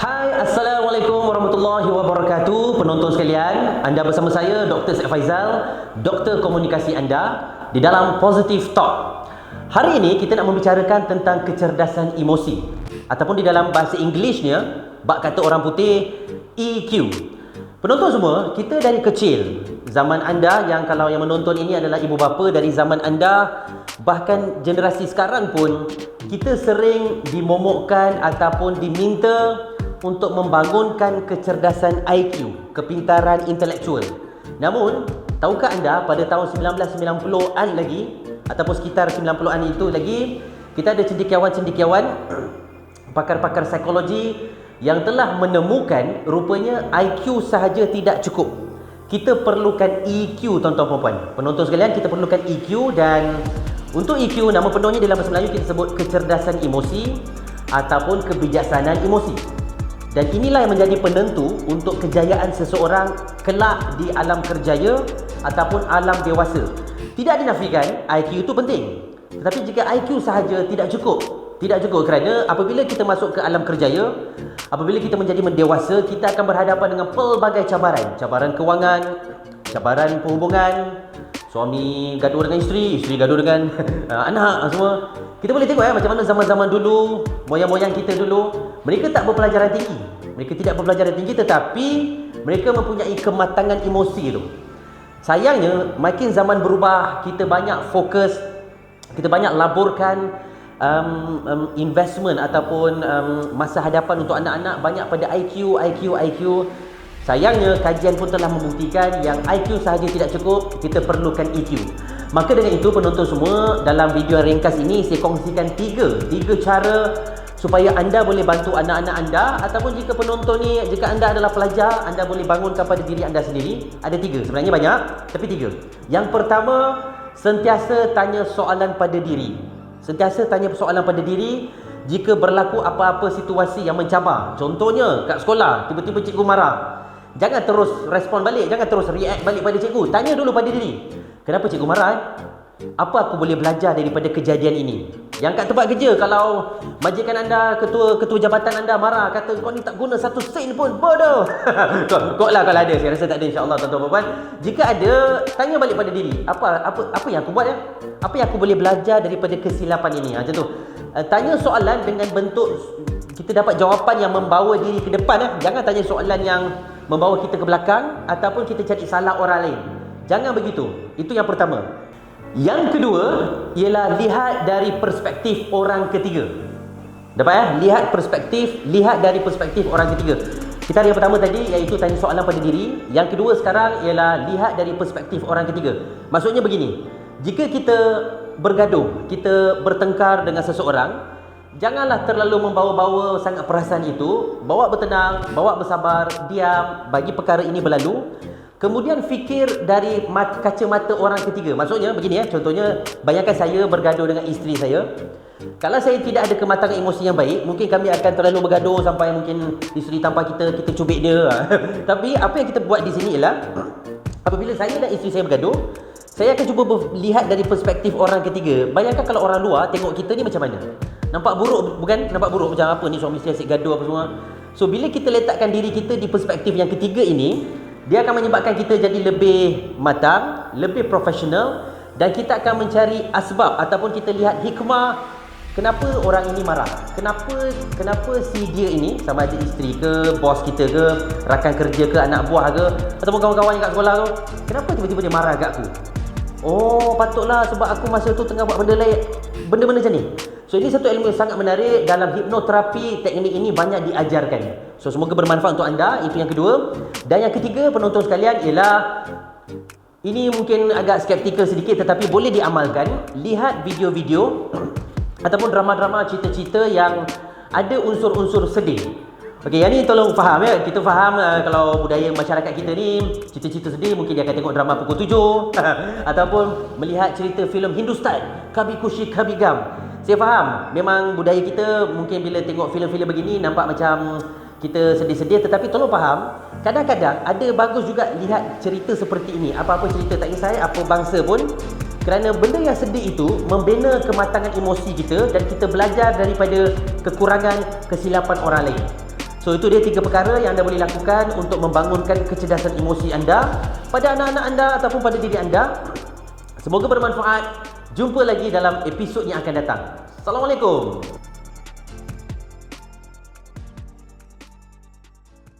Hai, Assalamualaikum warahmatullahi wabarakatuh. Penonton sekalian, anda bersama saya Dr. Syed Faizal, Doktor Komunikasi anda di dalam Positive Talk. Hari ini kita nak membicarakan tentang kecerdasan emosi, ataupun di dalam bahasa Inggerisnya, bak kata orang putih, EQ. Penonton semua, kita dari kecil, zaman anda yang kalau yang menonton ini adalah ibu bapa, dari zaman anda, bahkan generasi sekarang pun, kita sering dimomokkan ataupun diminta untuk membangunkan kecerdasan IQ, kepintaran intelektual. Namun, tahukah anda pada tahun 1990-an lagi, ataupun sekitar 90-an itu lagi, kita ada cendekiawan-cendekiawan, pakar-pakar psikologi yang telah menemukan rupanya IQ sahaja tidak cukup. Kita perlukan EQ, tuan-tuan dan puan. Penonton sekalian, kita perlukan EQ, dan untuk EQ, nama penuhnya dalam bahasa Melayu kita sebut kecerdasan emosi ataupun kebijaksanaan emosi. Dan inilah yang menjadi penentu untuk kejayaan seseorang kelak di alam kerjaya ataupun alam dewasa. Tidak dinafikan IQ itu penting, tetapi jika IQ sahaja tidak cukup. Tidak cukup, kerana apabila kita masuk ke alam kerjaya, apabila kita menjadi mendewasa, kita akan berhadapan dengan pelbagai cabaran. Cabaran kewangan, cabaran perhubungan, suami gaduh dengan isteri gaduh dengan anak semua. Kita boleh tengok macam mana zaman-zaman dulu, moyang-moyang kita dulu, mereka tak berpelajaran tinggi. Mereka tidak berpelajaran tinggi, tetapi mereka mempunyai kematangan emosi tu. Sayangnya, makin zaman berubah, kita banyak fokus, kita banyak laburkan investment ataupun masa hadapan untuk anak-anak banyak pada IQ. Sayangnya, kajian pun telah membuktikan yang IQ sahaja tidak cukup, kita perlukan EQ. Maka dengan itu, penonton semua, dalam video ringkas ini saya kongsikan tiga cara supaya anda boleh bantu anak-anak anda, ataupun jika penonton ni, jika anda adalah pelajar, anda boleh bangunkan pada diri anda sendiri. Ada tiga, sebenarnya banyak, tapi tiga. Yang pertama, sentiasa tanya soalan pada diri. Sentiasa tanya soalan pada diri jika berlaku apa-apa situasi yang mencabar. Contohnya, kat sekolah, tiba-tiba cikgu marah. Jangan terus respon balik, jangan terus react balik pada cikgu. Tanya dulu pada diri, kenapa cikgu marah? Apa aku boleh belajar daripada kejadian ini? Yang kat tempat kerja, kalau majikan anda, ketua jabatan anda marah, kata kau ni tak guna satu sen pun, bodoh. Kok lah kalau ada, saya rasa tak ada, insya-Allah tuan-tuan puan. Jika ada, tanya balik pada diri, apa yang aku buat ya? Apa yang aku boleh belajar daripada kesilapan ini? Macam tu. Tanya soalan dengan bentuk kita dapat jawapan yang membawa diri ke depan. Jangan tanya soalan yang membawa kita ke belakang ataupun kita cari salah orang lain. Jangan begitu. Itu yang pertama. Yang kedua ialah lihat dari perspektif orang ketiga. Dapat ya? Lihat dari perspektif orang ketiga. Kita ada yang pertama tadi, iaitu tanya soalan pada diri. Yang kedua sekarang ialah lihat dari perspektif orang ketiga. Maksudnya begini, jika kita bergaduh, kita bertengkar dengan seseorang, janganlah terlalu membawa-bawa sangat perasaan itu. Bawa bertenang, bawa bersabar, diam, bagi perkara ini berlalu. Kemudian fikir dari kacamata orang ketiga. Maksudnya begini ya, contohnya bayangkan saya bergaduh dengan isteri saya. Kalau saya tidak ada kematangan emosi yang baik, mungkin kami akan terlalu bergaduh sampai mungkin isteri tanpa kita cubit dia. Tapi apa yang kita buat di sini ialah, apabila saya dan isteri saya bergaduh, saya akan cuba lihat dari perspektif orang ketiga. Bayangkan kalau orang luar tengok kita ni macam mana. Nampak buruk, bukan? Nampak buruk macam apa ni, suami isteri asyik gaduh apa semua. So bila kita letakkan diri kita di perspektif yang ketiga ini, dia akan menyebabkan kita jadi lebih matang, lebih profesional, dan kita akan mencari asbab ataupun kita lihat hikmah kenapa orang ini marah. Kenapa si dia ini, sama ada isteri ke, bos kita ke, rakan kerja ke, anak buah ke, ataupun kawan-kawan yang kat sekolah tu, kenapa tiba-tiba dia marah kat aku? Oh, patutlah sebab aku masa tu tengah buat benda lain, benda-benda macam ni. So ini satu ilmu yang sangat menarik. Dalam hipnoterapi, teknik ini banyak diajarkan. So semoga bermanfaat untuk anda. Itu yang kedua. Dan yang ketiga, penonton sekalian, ialah ini mungkin agak skeptikal sedikit, tetapi boleh diamalkan. Lihat video-video ataupun drama-drama, cerita-cerita yang ada unsur-unsur sedih. Okey, yang ni tolong faham ya. Kita faham kalau budaya masyarakat kita ni, cerita-cerita sedih, mungkin dia akan tengok drama pukul 7 ataupun melihat cerita filem Hindustan, Kabhi Khushi Kabhie Gham. Saya faham, memang budaya kita mungkin bila tengok filem-filem begini nampak macam kita sedih-sedih, tetapi tolong faham, kadang-kadang ada bagus juga lihat cerita seperti ini. Apa-apa cerita, tak kisah apa bangsa pun, kerana benda yang sedih itu membina kematangan emosi kita dan kita belajar daripada kekurangan, kesilapan orang lain. So itu dia 3 perkara yang anda boleh lakukan untuk membangunkan kecerdasan emosi anda pada anak-anak anda ataupun pada diri anda. Semoga bermanfaat. Jumpa lagi dalam episod yang akan datang. Assalamualaikum.